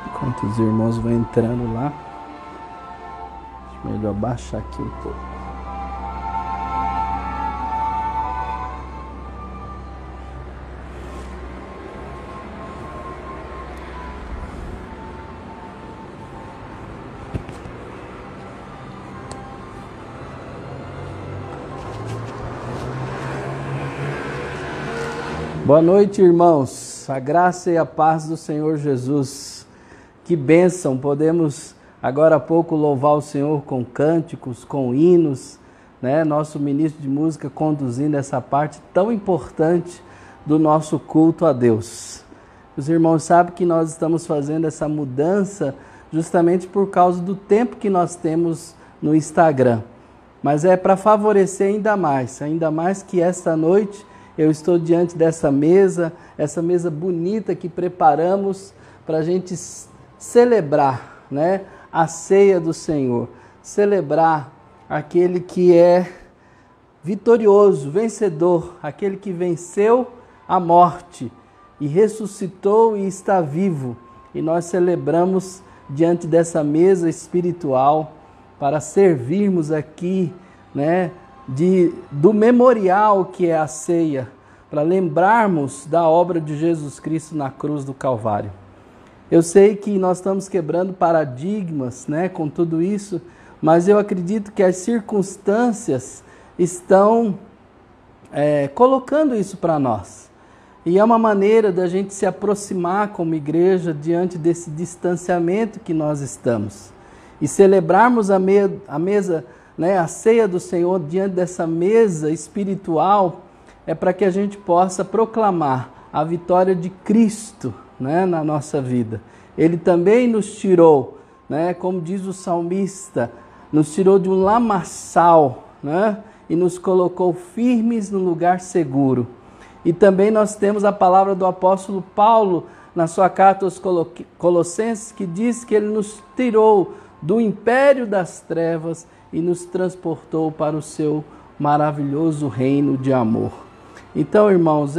Enquanto os irmãos vão entrando lá, melhor baixar aqui um pouco. Boa noite, irmãos. A graça e a paz do Senhor Jesus. Que bênção, podemos agora há pouco louvar o Senhor com cânticos, com hinos, né? Nosso ministro de música conduzindo essa parte tão importante do nosso culto a Deus. Os irmãos sabem que nós estamos fazendo essa mudança justamente por causa do tempo que nós temos no Instagram. Mas é para favorecer ainda mais que esta noite eu estou diante dessa mesa, essa mesa bonita que preparamos para a gente celebrar, né, a ceia do Senhor. Celebrar aquele que é vitorioso, vencedor, aquele que venceu a morte e ressuscitou e está vivo. E nós celebramos diante dessa mesa espiritual para servirmos aqui, né, do memorial que é a ceia, para lembrarmos da obra de Jesus Cristo na cruz do Calvário. Eu sei que nós estamos quebrando paradigmas, né, com tudo isso, mas eu acredito que as circunstâncias estão colocando isso para nós. E é uma maneira da gente se aproximar como igreja diante desse distanciamento que nós estamos. E celebrarmos a mesa, né, a ceia do Senhor diante dessa mesa espiritual é para que a gente possa proclamar a vitória de Cristo, né, na nossa vida. Ele também nos tirou, né, como diz o salmista, nos tirou de um lamaçal, né, e nos colocou firmes no lugar seguro. E também nós temos a palavra do apóstolo Paulo na sua carta aos Colossenses, que diz que ele nos tirou do império das trevas e nos transportou para o seu maravilhoso reino de amor. Então, irmãos,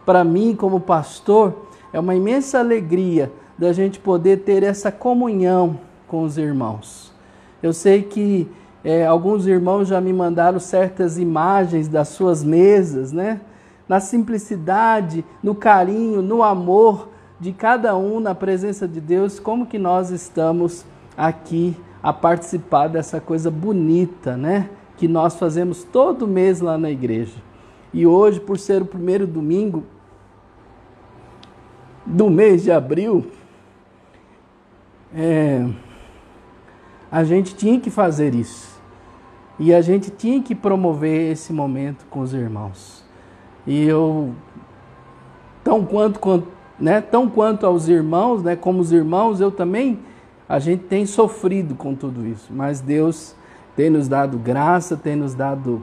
para mim como pastor, é uma imensa alegria da gente poder ter essa comunhão com os irmãos. Eu sei que alguns irmãos já me mandaram certas imagens das suas mesas, né? Na simplicidade, no carinho, no amor de cada um na presença de Deus, como que nós estamos aqui a participar dessa coisa bonita, né, que nós fazemos todo mês lá na igreja. E hoje, por ser o primeiro domingo do mês de abril, a gente tinha que fazer isso. E a gente tinha que promover esse momento com os irmãos. E eu, tão quanto aos irmãos, né, como os irmãos, eu também, a gente tem sofrido com tudo isso, mas Deus tem nos dado graça, tem nos dado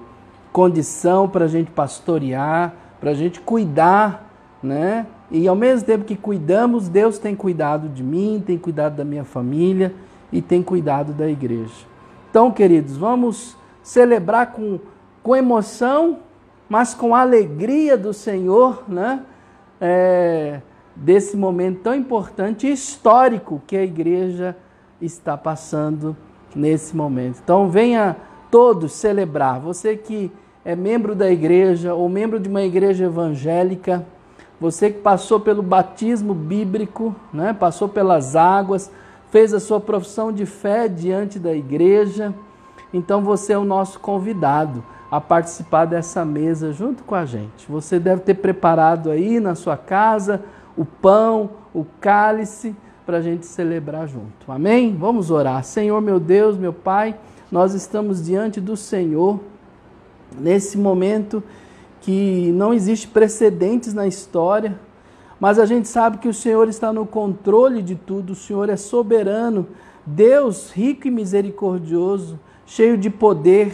condição para a gente pastorear, para a gente cuidar, né? E ao mesmo tempo que cuidamos, Deus tem cuidado de mim, tem cuidado da minha família e tem cuidado da igreja. Então, queridos, vamos celebrar com emoção, mas com alegria do Senhor, né? Desse momento tão importante e histórico que a igreja está passando nesse momento. Então venha todos celebrar. Você que é membro da igreja ou membro de uma igreja evangélica, você que passou pelo batismo bíblico, né? Passou pelas águas, fez a sua profissão de fé diante da igreja, então você é o nosso convidado a participar dessa mesa junto com a gente. Você deve ter preparado aí na sua casa o pão, o cálice, para a gente celebrar junto. Amém? Vamos orar. Senhor, meu Deus, meu Pai, nós estamos diante do Senhor nesse momento que não existe precedentes na história, mas a gente sabe que o Senhor está no controle de tudo, o Senhor é soberano, Deus rico e misericordioso, cheio de poder,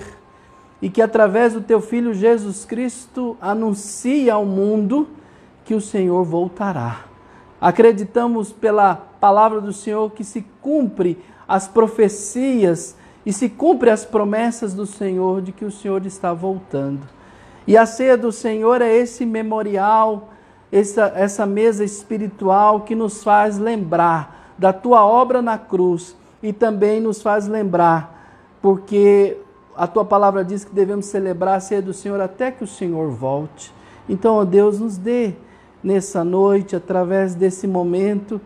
e que através do Teu Filho Jesus Cristo anuncia ao mundo que o Senhor voltará. Acreditamos pela palavra do Senhor que se cumpre as profecias e se cumpre as promessas do Senhor de que o Senhor está voltando. E a ceia do Senhor é esse memorial, essa mesa espiritual que nos faz lembrar da tua obra na cruz e também nos faz lembrar, porque a tua palavra diz que devemos celebrar a ceia do Senhor até que o Senhor volte. Então, ó Deus, nos dê nessa noite, através desse momento,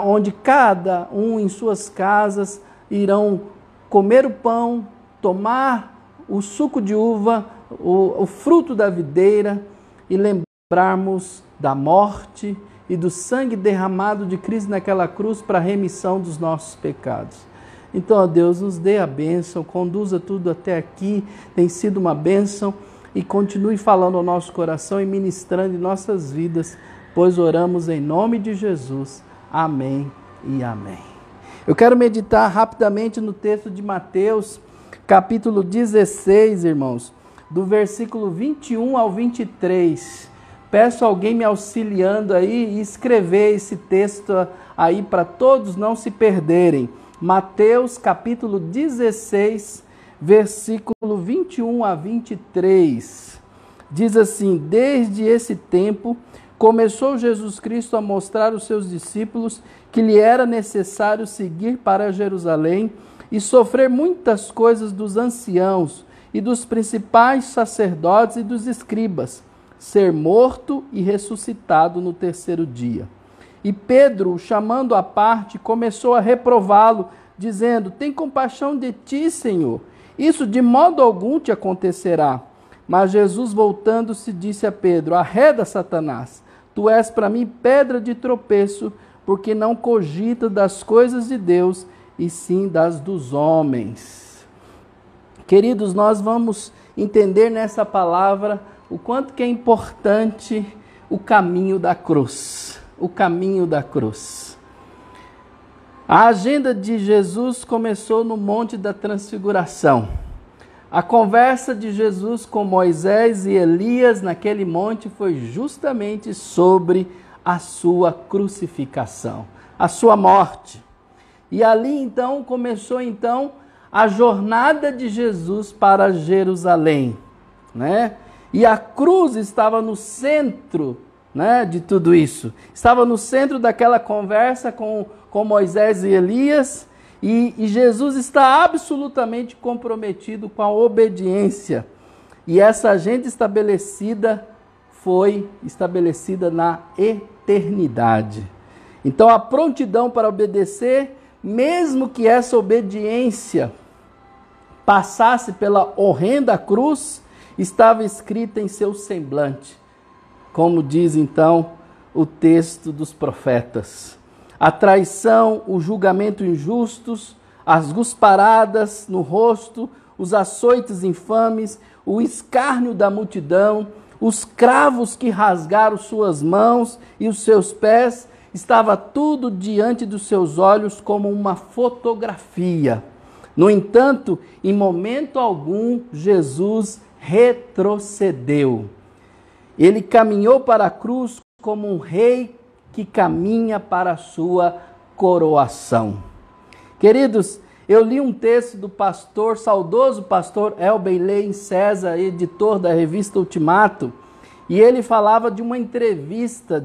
onde cada um em suas casas irão comer o pão, tomar o suco de uva, o fruto da videira, e lembrarmos da morte e do sangue derramado de Cristo naquela cruz para a remissão dos nossos pecados. Então, ó Deus, nos dê a bênção, conduza tudo até aqui, tem sido uma bênção, e continue falando ao nosso coração e ministrando em nossas vidas, pois oramos em nome de Jesus. Amém e amém. Eu quero meditar rapidamente no texto de Mateus, capítulo 16, irmãos, do versículo 21 ao 23. Peço alguém me auxiliando aí e escrever esse texto aí para todos não se perderem. Mateus, capítulo 16, versículo 21 a 23. Diz assim: desde esse tempo, começou Jesus Cristo a mostrar aos seus discípulos que lhe era necessário seguir para Jerusalém e sofrer muitas coisas dos anciãos e dos principais sacerdotes e dos escribas, ser morto e ressuscitado no terceiro dia. E Pedro, chamando à parte, começou a reprová-lo, dizendo: tem compaixão de ti, Senhor, isso de modo algum te acontecerá. Mas Jesus, voltando-se, disse a Pedro: arreda, Satanás, tu és para mim pedra de tropeço, porque não cogita das coisas de Deus, e sim das dos homens. Queridos, nós vamos entender nessa palavra o quanto que é importante o caminho da cruz. O caminho da cruz. A agenda de Jesus começou no Monte da Transfiguração. A conversa de Jesus com Moisés e Elias naquele monte foi justamente sobre a sua crucificação, a sua morte. E ali então começou a jornada de Jesus para Jerusalém, né? E a cruz estava no centro, né, de tudo isso. Estava no centro daquela conversa com Moisés e Elias, e Jesus está absolutamente comprometido com a obediência. E essa agenda estabelecida foi estabelecida na eternidade. Então a prontidão para obedecer, mesmo que essa obediência passasse pela horrenda cruz, estava escrita em seu semblante, como diz então o texto dos profetas. A traição, o julgamento injustos, as gusparadas no rosto, os açoites infames, o escárnio da multidão, os cravos que rasgaram suas mãos e os seus pés, estava tudo diante dos seus olhos como uma fotografia. No entanto, em momento algum, Jesus retrocedeu. Ele caminhou para a cruz como um rei que caminha para a sua coroação. Queridos, eu li um texto do saudoso pastor Elben Lein César, editor da revista Ultimato, e ele falava de uma entrevista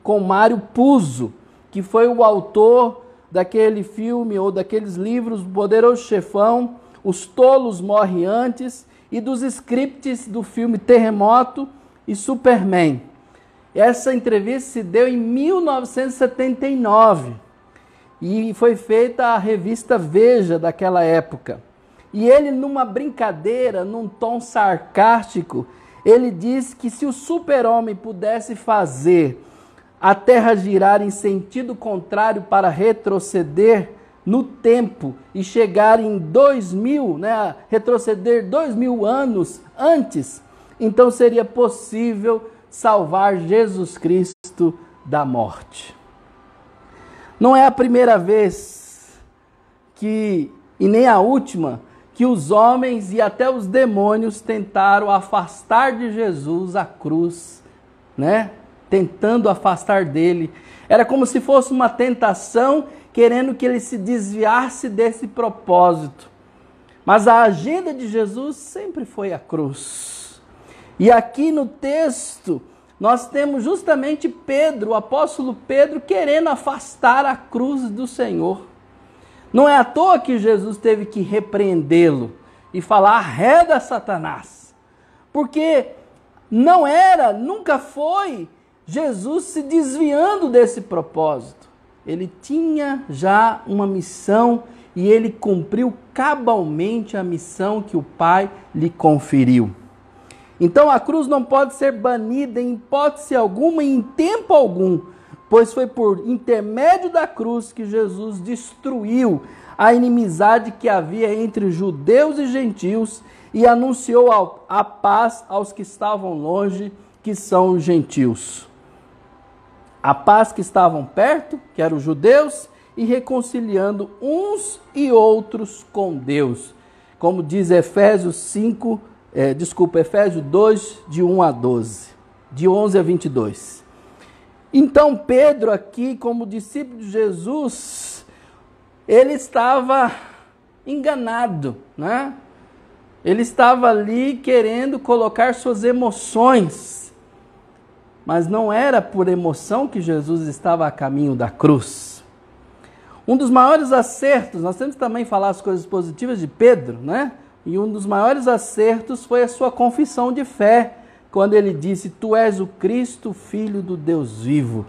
com Mário Puzo, que foi o autor daquele filme ou daqueles livros Poderoso Chefão, Os Tolos Morrem Antes, e dos scripts do filme Terremoto e Superman. Essa entrevista se deu em 1979 e foi feita a revista Veja daquela época. E ele, numa brincadeira, num tom sarcástico, ele disse que se o super-homem pudesse fazer a Terra girar em sentido contrário para retroceder no tempo e chegar em 2000, né, retroceder 2000 anos antes, então seria possível salvar Jesus Cristo da morte. Não é a primeira vez e nem a última, que os homens e até os demônios tentaram afastar de Jesus a cruz, né? Tentando afastar dele. Era como se fosse uma tentação, querendo que ele se desviasse desse propósito. Mas a agenda de Jesus sempre foi a cruz. E aqui no texto, nós temos justamente Pedro, o apóstolo Pedro, querendo afastar a cruz do Senhor. Não é à toa que Jesus teve que repreendê-lo e falar: arreda, Satanás. Porque nunca foi Jesus se desviando desse propósito. Ele tinha já uma missão e ele cumpriu cabalmente a missão que o Pai lhe conferiu. Então a cruz não pode ser banida em hipótese alguma e em tempo algum, pois foi por intermédio da cruz que Jesus destruiu a inimizade que havia entre judeus e gentios e anunciou a paz aos que estavam longe, que são os gentios. A paz que estavam perto, que eram os judeus, e reconciliando uns e outros com Deus. Como diz Efésios 2, de 1 a 12, de 11 a 22. Então Pedro aqui, como discípulo de Jesus, ele estava enganado, né? Ele estava ali querendo colocar suas emoções, mas não era por emoção que Jesus estava a caminho da cruz. Um dos maiores acertos, nós temos que também falar as coisas positivas de Pedro, né? E um dos maiores acertos foi a sua confissão de fé, quando ele disse: tu és o Cristo, Filho do Deus vivo.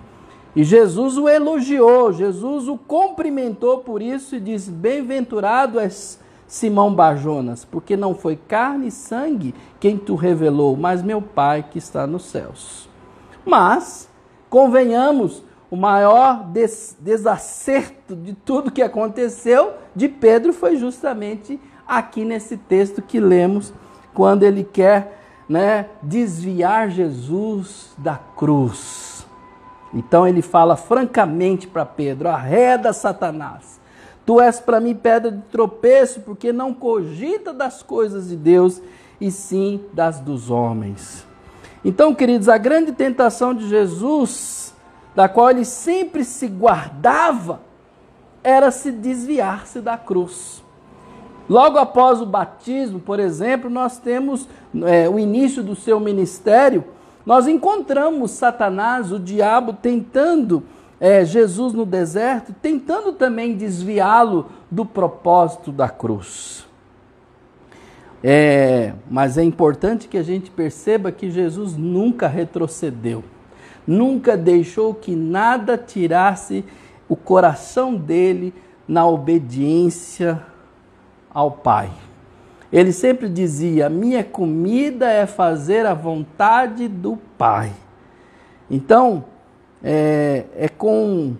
E Jesus o elogiou, Jesus o cumprimentou por isso e disse: bem-aventurado és Simão Barjonas, porque não foi carne e sangue quem tu revelou, mas meu Pai que está nos céus. Mas, convenhamos, o maior desacerto de tudo que aconteceu de Pedro foi justamente aqui nesse texto que lemos, quando ele quer, desviar Jesus da cruz. Então ele fala francamente para Pedro: arreda, Satanás, tu és para mim pedra de tropeço, porque não cogita das coisas de Deus, e sim das dos homens. Então, queridos, a grande tentação de Jesus, da qual ele sempre se guardava, era se desviar-se da cruz. Logo após o batismo, por exemplo, nós temos o início do seu ministério. Nós encontramos Satanás, o diabo, tentando Jesus no deserto, tentando também desviá-lo do propósito da cruz. Mas é importante que a gente perceba que Jesus nunca retrocedeu. Nunca deixou que nada tirasse o coração dele na obediência ao Pai. Ele sempre dizia: minha comida é fazer a vontade do Pai. Então, é com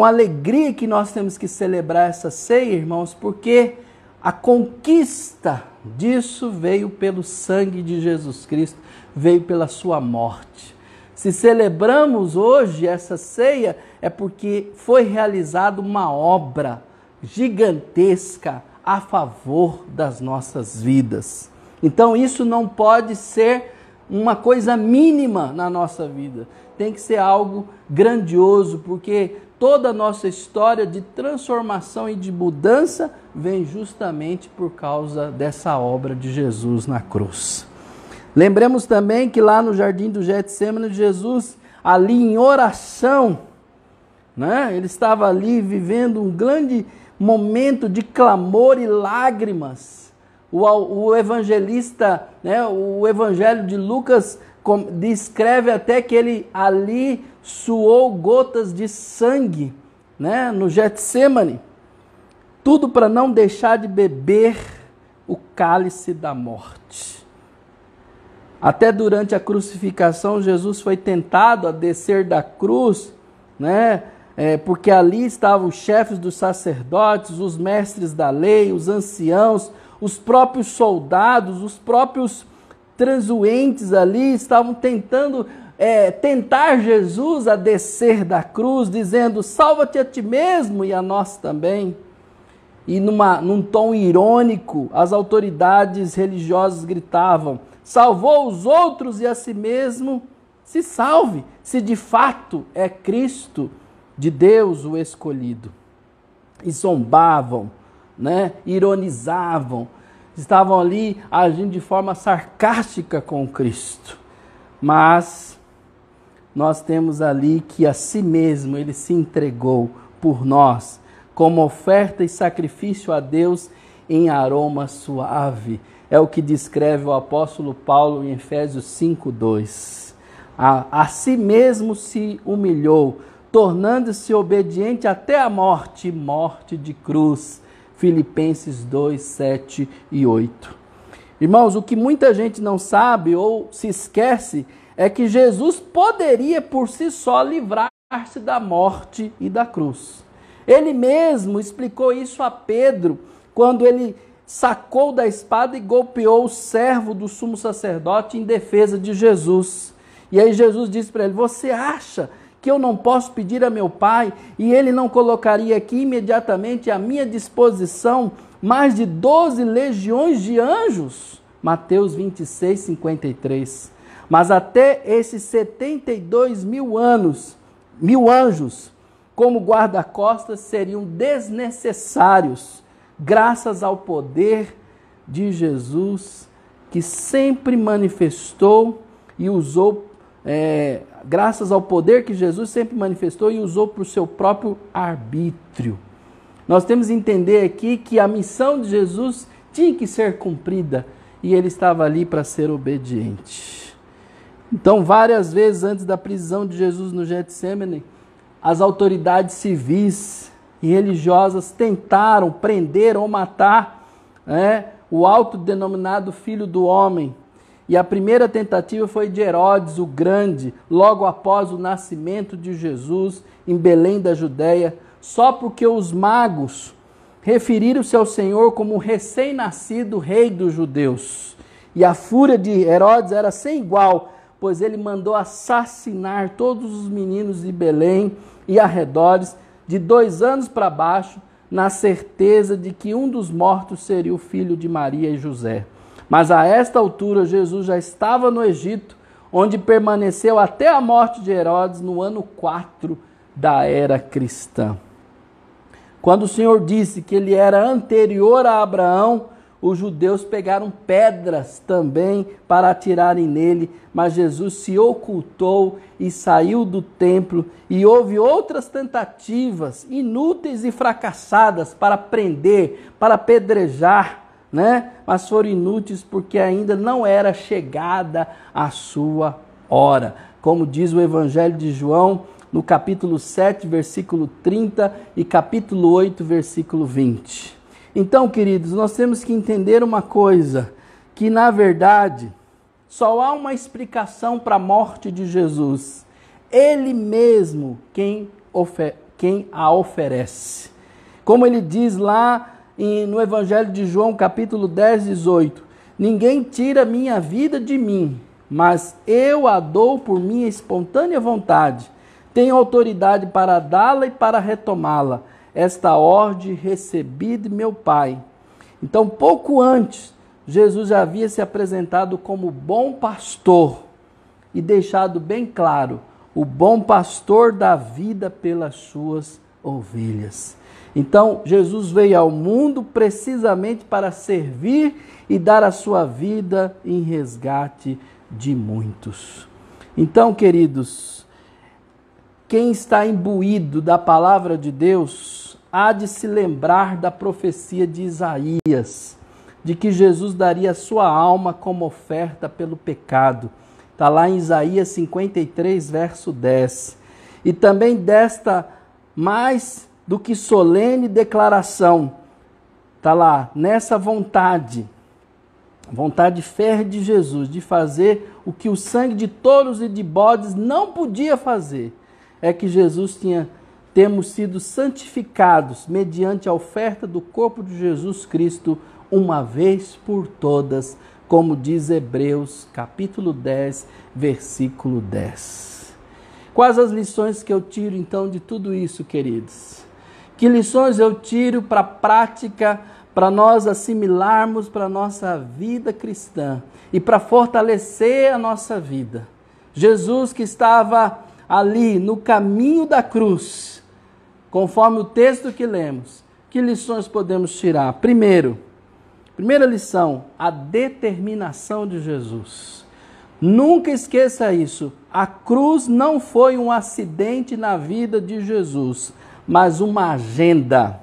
alegria que nós temos que celebrar essa ceia, irmãos, porque a conquista disso veio pelo sangue de Jesus Cristo, veio pela sua morte. Se celebramos hoje essa ceia, é porque foi realizada uma obra gigantesca a favor das nossas vidas. Então isso não pode ser uma coisa mínima na nossa vida. Tem que ser algo grandioso, porque toda a nossa história de transformação e de mudança vem justamente por causa dessa obra de Jesus na cruz. Lembremos também que lá no jardim do Getsêmani, Jesus, ali em oração, ele estava ali vivendo um grande momento de clamor e lágrimas. O evangelista, o evangelho de Lucas descreve até que ele ali suou gotas de sangue, no Getsêmani. Tudo para não deixar de beber o cálice da morte. Até durante a crucificação, Jesus foi tentado a descer da cruz, porque ali estavam os chefes dos sacerdotes, os mestres da lei, os anciãos, os próprios soldados, os próprios transuentes ali estavam tentando tentar Jesus a descer da cruz, dizendo: salva-te a ti mesmo e a nós também. E num tom irônico, as autoridades religiosas gritavam: salvou os outros e a si mesmo se salve, se de fato é Cristo de Deus o escolhido. E zombavam, ironizavam, estavam ali agindo de forma sarcástica com Cristo. mas nós temos ali que a si mesmo ele se entregou por nós, como oferta e sacrifício a Deus em aroma suave. É o que descreve o apóstolo Paulo em Efésios 5:2. A si mesmo se humilhou, tornando-se obediente até a morte, morte de cruz. Filipenses 2:7 e 8. Irmãos, o que muita gente não sabe ou se esquece é que Jesus poderia por si só livrar-se da morte e da cruz. Ele mesmo explicou isso a Pedro quando ele sacou da espada e golpeou o servo do sumo sacerdote em defesa de Jesus. E aí Jesus disse para ele: você acha que eu não posso pedir a meu Pai e ele não colocaria aqui imediatamente à minha disposição mais de 12 legiões de anjos? Mateus 26, 53. Mas até esses 72 mil anjos, como guarda-costas, seriam desnecessários, graças ao poder de Jesus, que sempre manifestou e usou, graças ao poder que Jesus sempre manifestou e usou para o seu próprio arbítrio. Nós temos que entender aqui que a missão de Jesus tinha que ser cumprida e ele estava ali para ser obediente. Então, várias vezes antes da prisão de Jesus no Getsêmani, as autoridades civis e religiosas tentaram prender ou matar o autodenominado Filho do Homem. E a primeira tentativa foi de Herodes o Grande, logo após o nascimento de Jesus em Belém da Judéia, só porque os magos referiram-se ao Senhor como recém-nascido rei dos judeus. E a fúria de Herodes era sem igual, pois ele mandou assassinar todos os meninos de Belém e arredores, de 2 anos para baixo, na certeza de que um dos mortos seria o filho de Maria e José. Mas a esta altura Jesus já estava no Egito, onde permaneceu até a morte de Herodes no ano 4 da era cristã. Quando o Senhor disse que ele era anterior a Abraão, os judeus pegaram pedras também para atirarem nele, mas Jesus se ocultou e saiu do templo, e houve outras tentativas inúteis e fracassadas para prender, para apedrejar, mas foram inúteis porque ainda não era chegada a sua hora. Como diz o Evangelho de João, no capítulo 7, versículo 30 e capítulo 8, versículo 20. Então, queridos, nós temos que entender uma coisa, que na verdade só há uma explicação para a morte de Jesus. Ele mesmo quem a oferece. Como ele diz lá no Evangelho de João, capítulo 10, 18. Ninguém tira minha vida de mim, mas eu a dou por minha espontânea vontade. Tenho autoridade para dá-la e para retomá-la. Esta ordem recebi de meu Pai. Então, pouco antes, Jesus já havia se apresentado como bom pastor e deixado bem claro, o bom pastor dá vida pelas suas ovelhas. Então, Jesus veio ao mundo precisamente para servir e dar a sua vida em resgate de muitos. Então, queridos, quem está imbuído da palavra de Deus há de se lembrar da profecia de Isaías, de que Jesus daria a sua alma como oferta pelo pecado. Está lá em Isaías 53, verso 10. E também desta mais do que solene declaração, está lá, nessa vontade férrea de Jesus, de fazer o que o sangue de touros e de bodes não podia fazer, é que temos sido santificados mediante a oferta do corpo de Jesus Cristo uma vez por todas, como diz Hebreus capítulo 10, versículo 10. Quais as lições que eu tiro então de tudo isso, queridos? Que lições eu tiro para a prática, para nós assimilarmos para a nossa vida cristã e para fortalecer a nossa vida? Jesus, que estava ali no caminho da cruz, conforme o texto que lemos, que lições podemos tirar? Primeira lição, a determinação de Jesus. Nunca esqueça isso. A cruz não foi um acidente na vida de Jesus, mas uma agenda.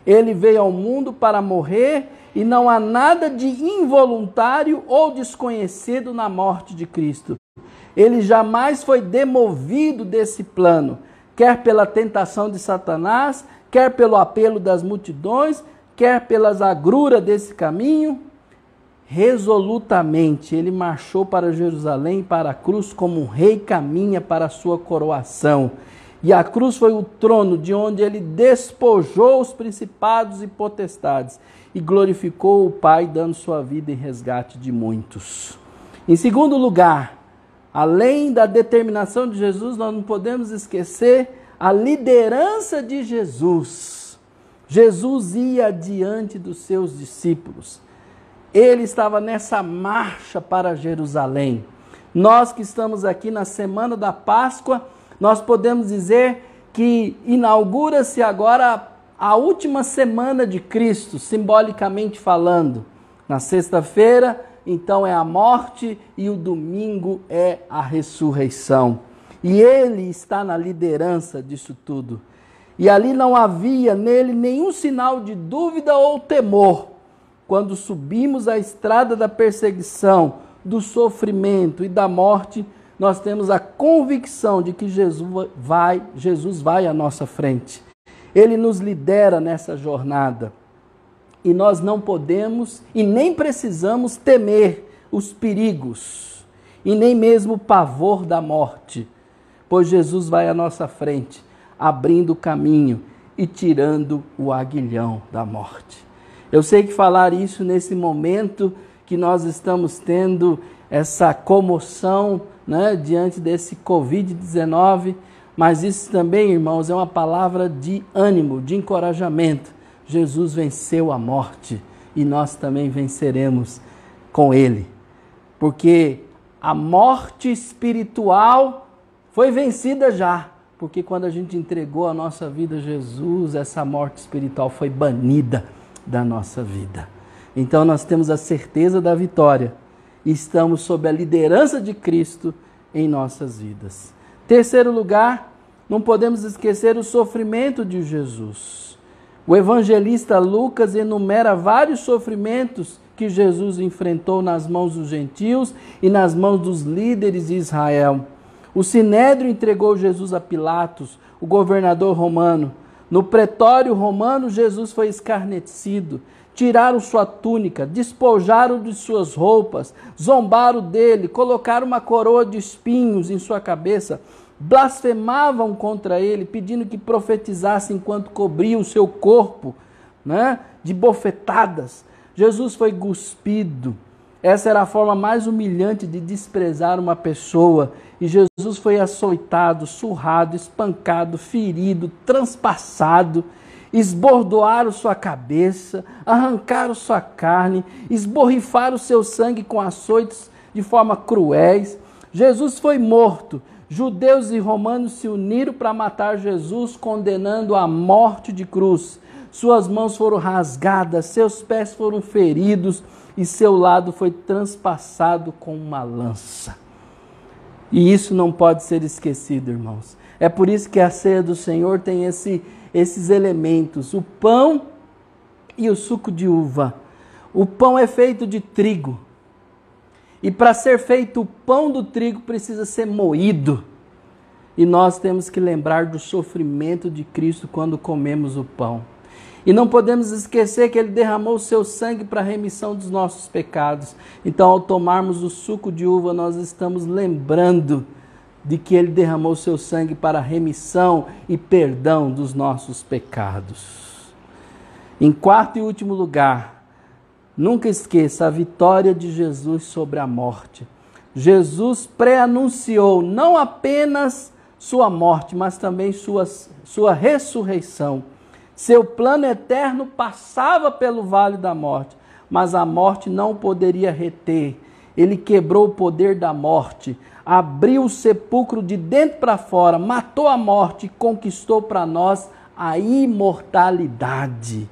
Ele veio ao mundo para morrer e não há nada de involuntário ou desconhecido na morte de Cristo. Ele jamais foi demovido desse plano, quer pela tentação de Satanás, quer pelo apelo das multidões, quer pelas agruras desse caminho. Resolutamente ele marchou para Jerusalém, para a cruz, como um rei caminha para a sua coroação. E a cruz foi o trono de onde ele despojou os principados e potestades e glorificou o Pai, dando sua vida em resgate de muitos. Em segundo lugar, além da determinação de Jesus, nós não podemos esquecer a liderança de Jesus. Jesus ia diante dos seus discípulos. Ele estava nessa marcha para Jerusalém. Nós que estamos aqui na semana da Páscoa, nós podemos dizer que inaugura-se agora a última semana de Cristo, simbolicamente falando. Na sexta-feira, então, é a morte e o domingo é a ressurreição. E ele está na liderança disso tudo. E ali não havia nele nenhum sinal de dúvida ou temor. Quando subimos a estrada da perseguição, do sofrimento e da morte, nós temos a convicção de que Jesus vai à nossa frente. Ele nos lidera nessa jornada. E nós não podemos e nem precisamos temer os perigos e nem mesmo o pavor da morte, pois Jesus vai à nossa frente, abrindo o caminho e tirando o aguilhão da morte. Eu sei que falar isso nesse momento que nós estamos tendo essa comoção, né, diante desse Covid-19, mas isso também, irmãos, é uma palavra de ânimo, de encorajamento. Jesus venceu a morte e nós também venceremos com Ele, porque a morte espiritual foi vencida já, porque quando a gente entregou a nossa vida a Jesus, essa morte espiritual foi banida da nossa vida. Então nós temos a certeza da vitória e estamos sob a liderança de Cristo em nossas vidas. Terceiro lugar, não podemos esquecer o sofrimento de Jesus. O evangelista Lucas enumera vários sofrimentos que Jesus enfrentou nas mãos dos gentios e nas mãos dos líderes de Israel. O Sinédrio entregou Jesus a Pilatos, o governador romano. No pretório romano, Jesus foi escarnecido. Tiraram sua túnica, despojaram de suas roupas, zombaram dele, colocaram uma coroa de espinhos em sua cabeça, blasfemavam contra ele, pedindo que profetizasse enquanto cobria o seu corpo, né, de bofetadas. Jesus foi cuspido. Essa era a forma mais humilhante de desprezar uma pessoa. E Jesus foi açoitado, surrado, espancado, ferido, transpassado. Esbordoaram sua cabeça, arrancaram sua carne, esborrifaram seu sangue com açoites de forma cruéis. Jesus foi morto. Judeus e romanos se uniram para matar Jesus, condenando à morte de cruz. Suas mãos foram rasgadas, seus pés foram feridos e seu lado foi transpassado com uma lança. E isso não pode ser esquecido, irmãos. É por isso que a ceia do Senhor tem esses elementos, o pão e o suco de uva. O pão é feito de trigo. E para ser feito o pão do trigo precisa ser moído. E nós temos que lembrar do sofrimento de Cristo quando comemos o pão. E não podemos esquecer que Ele derramou o seu sangue para a remissão dos nossos pecados. Então, ao tomarmos o suco de uva, nós estamos lembrando de que Ele derramou o seu sangue para a remissão e perdão dos nossos pecados. Em quarto e último lugar, nunca esqueça a vitória de Jesus sobre a morte. Jesus pré-anunciou não apenas sua morte, mas também sua ressurreição. Seu plano eterno passava pelo vale da morte, mas a morte não o poderia reter. Ele quebrou o poder da morte, abriu o sepulcro de dentro para fora, matou a morte e conquistou para nós a imortalidade.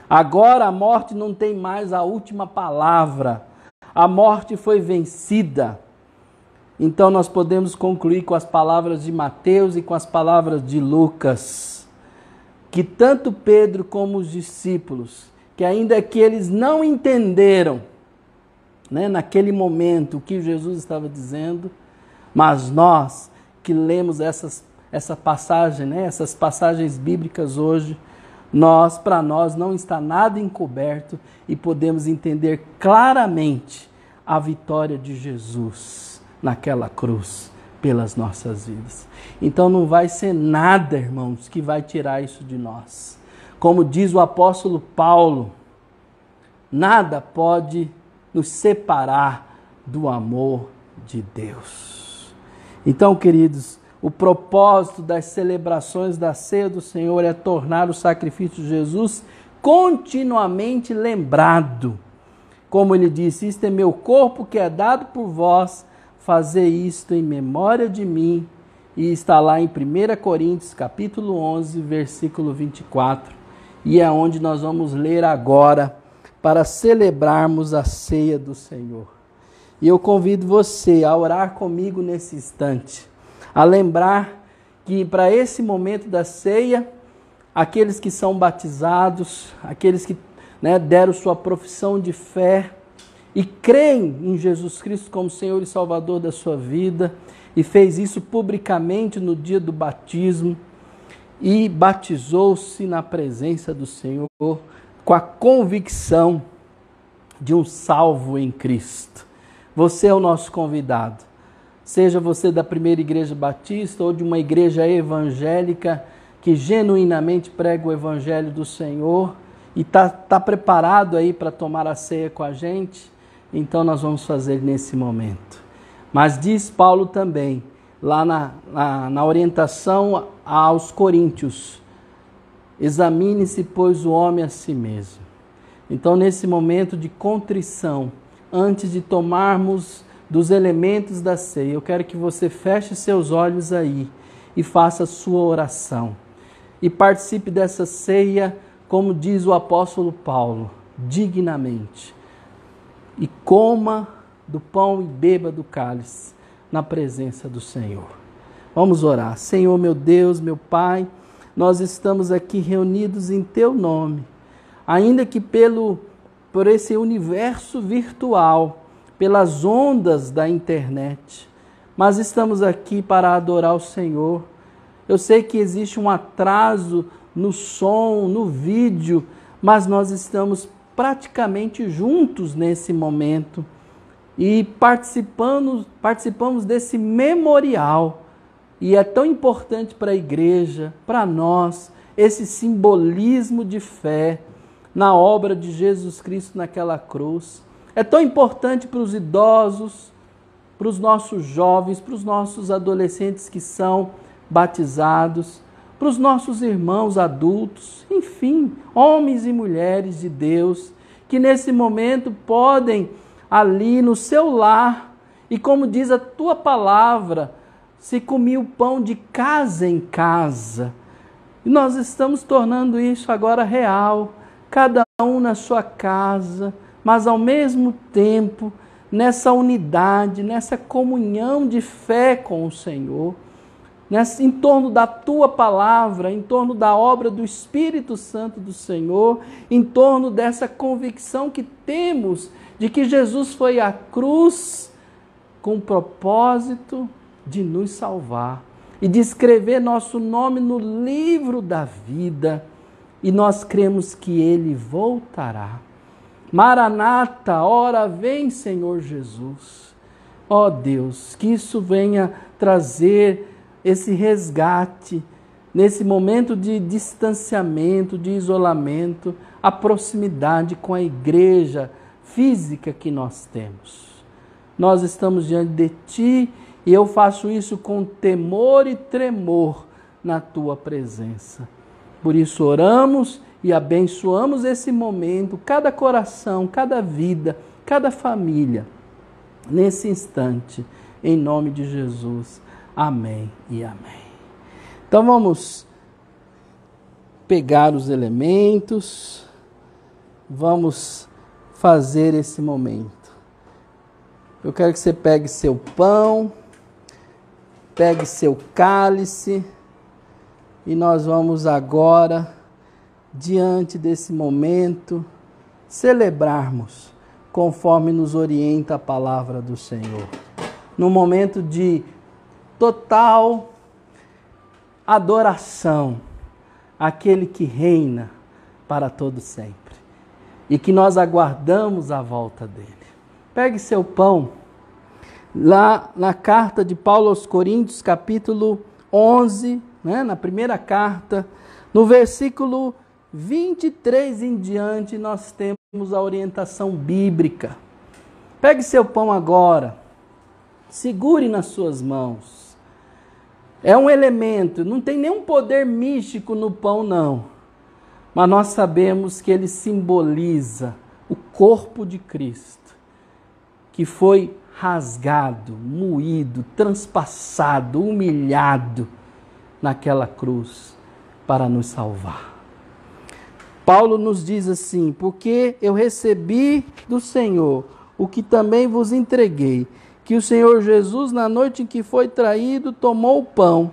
Agora a morte não tem mais a última palavra. A morte foi vencida. Então nós podemos concluir com as palavras de Mateus e com as palavras de Lucas, que tanto Pedro como os discípulos, que ainda que eles não entenderam, né, naquele momento o que Jesus estava dizendo, mas nós que lemos essa passagem, né, essas passagens bíblicas hoje, para nós não está nada encoberto e podemos entender claramente a vitória de Jesus naquela cruz pelas nossas vidas. Então não vai ser nada, irmãos, que vai tirar isso de nós. Como diz o apóstolo Paulo, nada pode nos separar do amor de Deus. Então, queridos, o propósito das celebrações da ceia do Senhor é tornar o sacrifício de Jesus continuamente lembrado. Como ele disse, isto é meu corpo que é dado por vós, fazer isto em memória de mim. E está lá em 1 Coríntios, capítulo 11, versículo 24. E é onde nós vamos ler agora para celebrarmos a ceia do Senhor. E eu convido você a orar comigo nesse instante, a lembrar que para esse momento da ceia, aqueles que são batizados, aqueles que deram sua profissão de fé e creem em Jesus Cristo como Senhor e Salvador da sua vida, e fez isso publicamente no dia do batismo, e batizou-se na presença do Senhor com a convicção de um salvo em Cristo. Você é o nosso convidado. Seja você da primeira igreja batista ou de uma igreja evangélica que genuinamente prega o evangelho do Senhor e está preparado aí para tomar a ceia com a gente, então nós vamos fazer nesse momento. Mas diz Paulo também, lá na orientação aos Coríntios, examine-se, pois, o homem a si mesmo. Então, nesse momento de contrição, antes de tomarmos dos elementos da ceia, eu quero que você feche seus olhos aí e faça a sua oração. E participe dessa ceia, como diz o apóstolo Paulo, dignamente. E coma do pão e beba do cálice na presença do Senhor. Vamos orar. Senhor, meu Deus, meu Pai, nós estamos aqui reunidos em Teu nome, ainda que por esse universo virtual, pelas ondas da internet, mas estamos aqui para adorar o Senhor. Eu sei que existe um atraso no som, no vídeo, mas nós estamos praticamente juntos nesse momento e participamos desse memorial. E é tão importante para a igreja, para nós, esse simbolismo de fé na obra de Jesus Cristo naquela cruz. É tão importante para os idosos, para os nossos jovens, para os nossos adolescentes que são batizados, para os nossos irmãos adultos, enfim, homens e mulheres de Deus, que nesse momento podem ali no seu lar, e como diz a tua palavra, se comia o pão de casa em casa. E nós estamos tornando isso agora real, cada um na sua casa, mas ao mesmo tempo nessa unidade, nessa comunhão de fé com o Senhor, em torno da tua palavra, em torno da obra do Espírito Santo do Senhor, em torno dessa convicção que temos de que Jesus foi à cruz com o propósito de nos salvar e de escrever nosso nome no livro da vida, e nós cremos que Ele voltará. Maranata, ora vem, Senhor Jesus. Ó Deus, que isso venha trazer esse resgate, nesse momento de distanciamento, de isolamento, a proximidade com a igreja física que nós temos. Nós estamos diante de Ti e eu faço isso com temor e tremor na Tua presença. Por isso oramos e abençoamos esse momento, cada coração, cada vida, cada família, nesse instante, em nome de Jesus. Amém e amém. Então vamos pegar os elementos, vamos fazer esse momento. Eu quero que você pegue seu pão, pegue seu cálice e nós vamos agora, diante desse momento, celebrarmos conforme nos orienta a palavra do Senhor. Num momento de total adoração àquele que reina para todo sempre e que nós aguardamos a volta dele. Pegue seu pão, lá na carta de Paulo aos Coríntios, capítulo 11, na primeira carta, no versículo 23 em diante, nós temos a orientação bíblica. Pegue seu pão agora, segure nas suas mãos. É um elemento, não tem nenhum poder místico no pão, não. Mas nós sabemos que ele simboliza o corpo de Cristo, que foi rasgado, moído, transpassado, humilhado naquela cruz para nos salvar. Paulo nos diz assim: porque eu recebi do Senhor o que também vos entreguei, que o Senhor Jesus, na noite em que foi traído, tomou o pão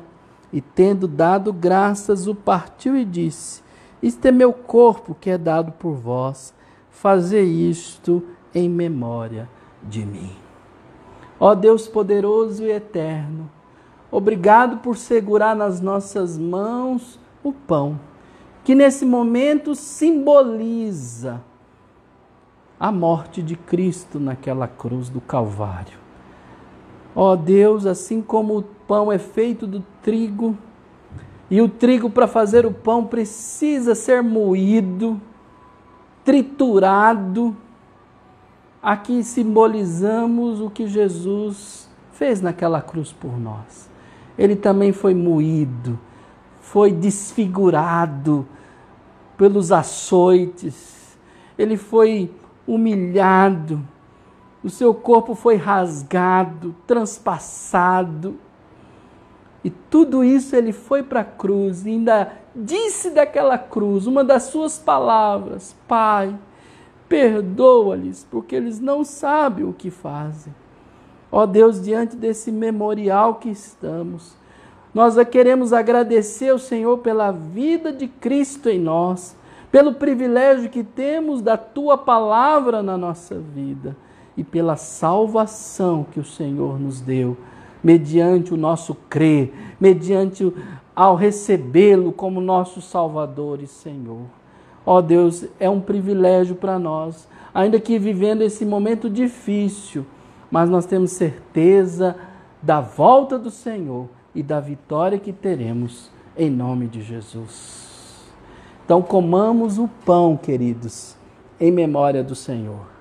e, tendo dado graças, o partiu e disse: isto é meu corpo que é dado por vós, fazei isto em memória de mim. Ó Deus poderoso e eterno, obrigado por segurar nas nossas mãos o pão, que nesse momento simboliza a morte de Cristo naquela cruz do Calvário. Ó Deus, assim como o pão é feito do trigo, e o trigo para fazer o pão precisa ser moído, triturado, aqui simbolizamos o que Jesus fez naquela cruz por nós. Ele também foi moído, foi desfigurado pelos açoites, ele foi humilhado, o seu corpo foi rasgado, transpassado, e tudo isso ele foi para a cruz, e ainda disse daquela cruz, uma das suas palavras: Pai, perdoa-lhes, porque eles não sabem o que fazem. Ó Deus, diante desse memorial que estamos, nós queremos agradecer ao Senhor pela vida de Cristo em nós, pelo privilégio que temos da Tua palavra na nossa vida e pela salvação que o Senhor nos deu, mediante o nosso crer, mediante ao recebê-lo como nosso Salvador e Senhor. Ó Deus, é um privilégio para nós, ainda que vivendo esse momento difícil, mas nós temos certeza da volta do Senhor e da vitória que teremos em nome de Jesus. Então comamos o pão, queridos, em memória do Senhor.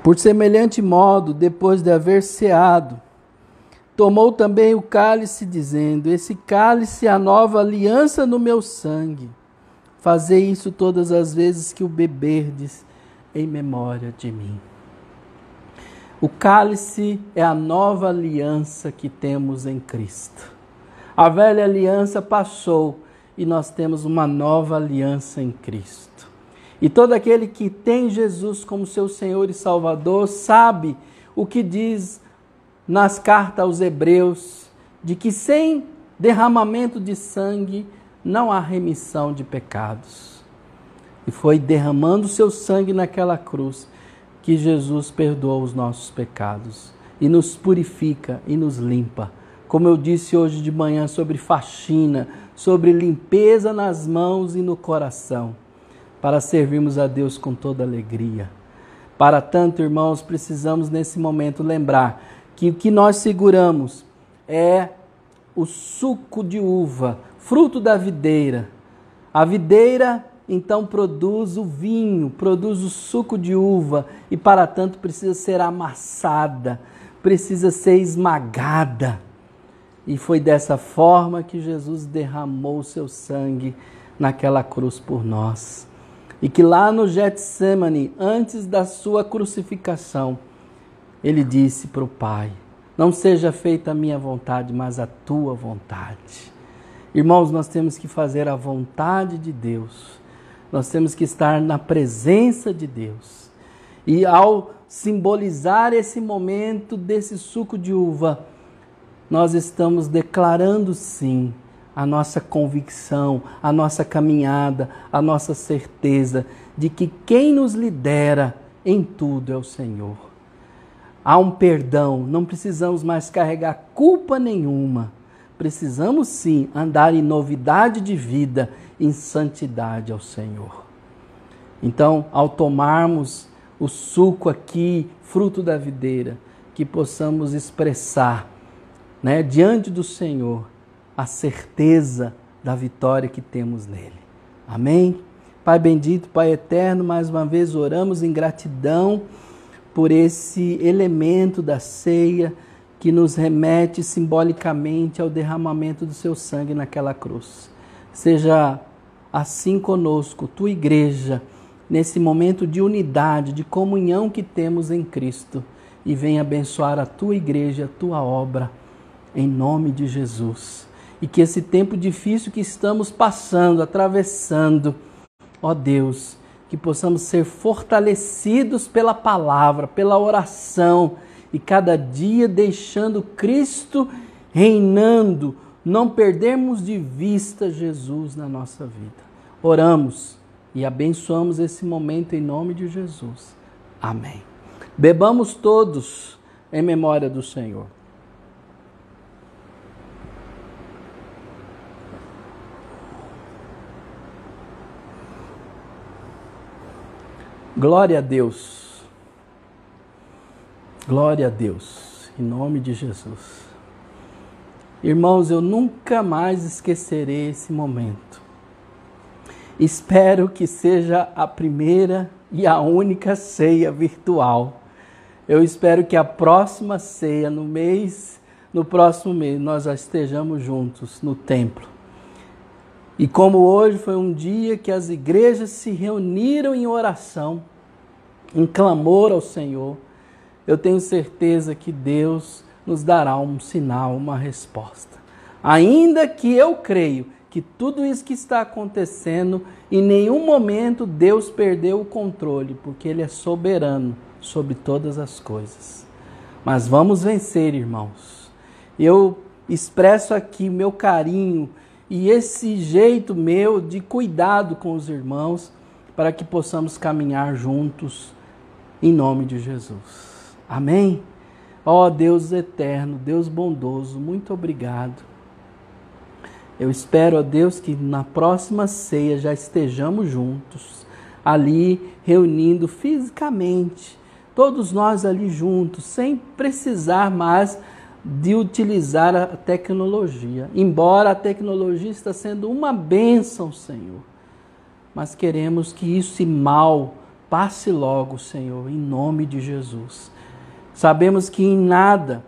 Por semelhante modo, depois de haver ceado, tomou também o cálice, dizendo: esse cálice é a nova aliança no meu sangue. Fazei isso todas as vezes que o beberdes, em memória de mim. O cálice é a nova aliança que temos em Cristo. A velha aliança passou e nós temos uma nova aliança em Cristo. E todo aquele que tem Jesus como seu Senhor e Salvador sabe o que diz nas cartas aos Hebreus, de que sem derramamento de sangue não há remissão de pecados. E foi derramando seu sangue naquela cruz que Jesus perdoou os nossos pecados e nos purifica e nos limpa. Como eu disse hoje de manhã sobre faxina, sobre limpeza nas mãos e no coração, para servirmos a Deus com toda alegria. Para tanto, irmãos, precisamos nesse momento lembrar que o que nós seguramos é o suco de uva, fruto da videira. A videira, então, produz o vinho, produz o suco de uva e, para tanto, precisa ser amassada, precisa ser esmagada. E foi dessa forma que Jesus derramou o seu sangue naquela cruz por nós. E que lá no Getsêmani, antes da sua crucificação, ele disse para o Pai: Não seja feita a minha vontade, mas a tua vontade. Irmãos, nós temos que fazer a vontade de Deus. Nós temos que estar na presença de Deus. E ao simbolizar esse momento desse suco de uva, nós estamos declarando sim a nossa convicção, a nossa caminhada, a nossa certeza de que quem nos lidera em tudo é o Senhor. Há um perdão, não precisamos mais carregar culpa nenhuma. Precisamos sim andar em novidade de vida, em santidade ao Senhor. Então, ao tomarmos o suco aqui, fruto da videira, que possamos expressar, diante do Senhor, a certeza da vitória que temos nele. Amém? Pai bendito, Pai eterno, mais uma vez oramos em gratidão por esse elemento da ceia que nos remete simbolicamente ao derramamento do seu sangue naquela cruz. Seja assim conosco, tua igreja, nesse momento de unidade, de comunhão que temos em Cristo, e venha abençoar a tua igreja, a tua obra, em nome de Jesus. E que esse tempo difícil que estamos passando, atravessando, ó Deus, que possamos ser fortalecidos pela palavra, pela oração, e cada dia deixando Cristo reinando, não perdermos de vista Jesus na nossa vida. Oramos e abençoamos esse momento em nome de Jesus. Amém. Bebamos todos em memória do Senhor. Glória a Deus. Glória a Deus. Em nome de Jesus. Irmãos, eu nunca mais esquecerei esse momento. Espero que seja a primeira e a única ceia virtual. Eu espero que a próxima ceia, no próximo mês, nós já estejamos juntos no templo. E como hoje foi um dia que as igrejas se reuniram em oração, em clamor ao Senhor, eu tenho certeza que Deus nos dará um sinal, uma resposta. Ainda que eu creio que tudo isso que está acontecendo, em nenhum momento Deus perdeu o controle, porque Ele é soberano sobre todas as coisas. Mas vamos vencer, irmãos. Eu expresso aqui meu carinho e esse jeito meu de cuidado com os irmãos, para que possamos caminhar juntos em nome de Jesus. Amém? Ó Deus eterno, Deus bondoso, muito obrigado. Eu espero, ó Deus, que na próxima ceia já estejamos juntos, ali reunindo fisicamente, todos nós ali juntos, sem precisar mais de utilizar a tecnologia. Embora a tecnologia está sendo uma bênção, Senhor, mas queremos que esse mal passe logo, Senhor, em nome de Jesus. Sabemos que em nada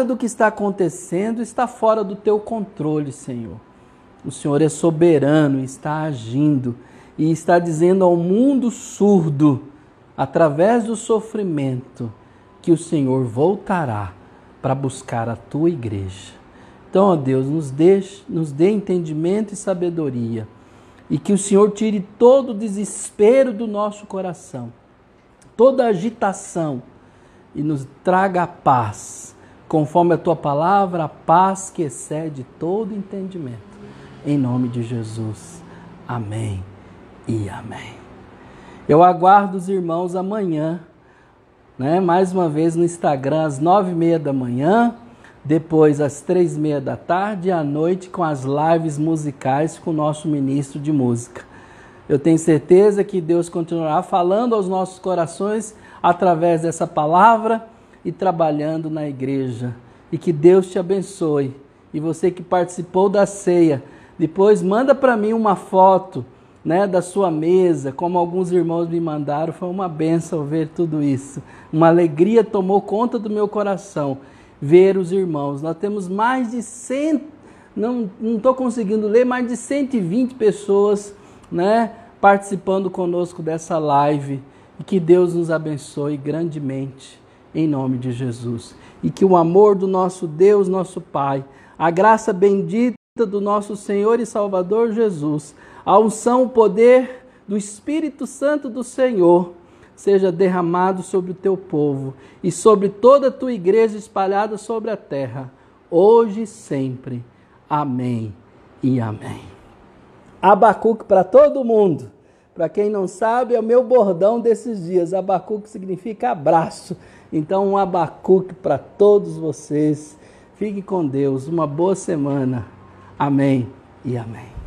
do que está acontecendo está fora do teu controle, Senhor. O Senhor é soberano, está agindo e está dizendo ao mundo surdo, através do sofrimento, que o Senhor voltará para buscar a tua igreja. Então, ó Deus, nos dê entendimento e sabedoria, e que o Senhor tire todo o desespero do nosso coração, toda a agitação, e nos traga a paz, conforme a tua palavra, a paz que excede todo entendimento. Em nome de Jesus. Amém e amém. Eu aguardo os irmãos amanhã, mais uma vez no Instagram, às 9h30 da manhã, depois às 3h30 da tarde e à noite com as lives musicais com o nosso ministro de música. Eu tenho certeza que Deus continuará falando aos nossos corações através dessa palavra e trabalhando na igreja. E que Deus te abençoe. E você que participou da ceia, depois manda para mim uma foto, da sua mesa, como alguns irmãos me mandaram. Foi uma bênção ver tudo isso. Uma alegria tomou conta do meu coração ver os irmãos. Nós temos mais de 100, não estou conseguindo ler, mais de 120 pessoas, participando conosco dessa live. E que Deus nos abençoe grandemente. em nome de Jesus. E que o amor do nosso Deus, nosso Pai, a graça bendita do nosso Senhor e Salvador Jesus, a unção, o poder do Espírito Santo do Senhor, seja derramado sobre o teu povo e sobre toda a tua igreja espalhada sobre a terra, hoje e sempre. Amém e amém. Abacuque para todo mundo. Para quem não sabe, é o meu bordão desses dias. Abacuque significa abraço. Então, um abacuque para todos vocês. Fique com Deus. Uma boa semana. Amém e amém.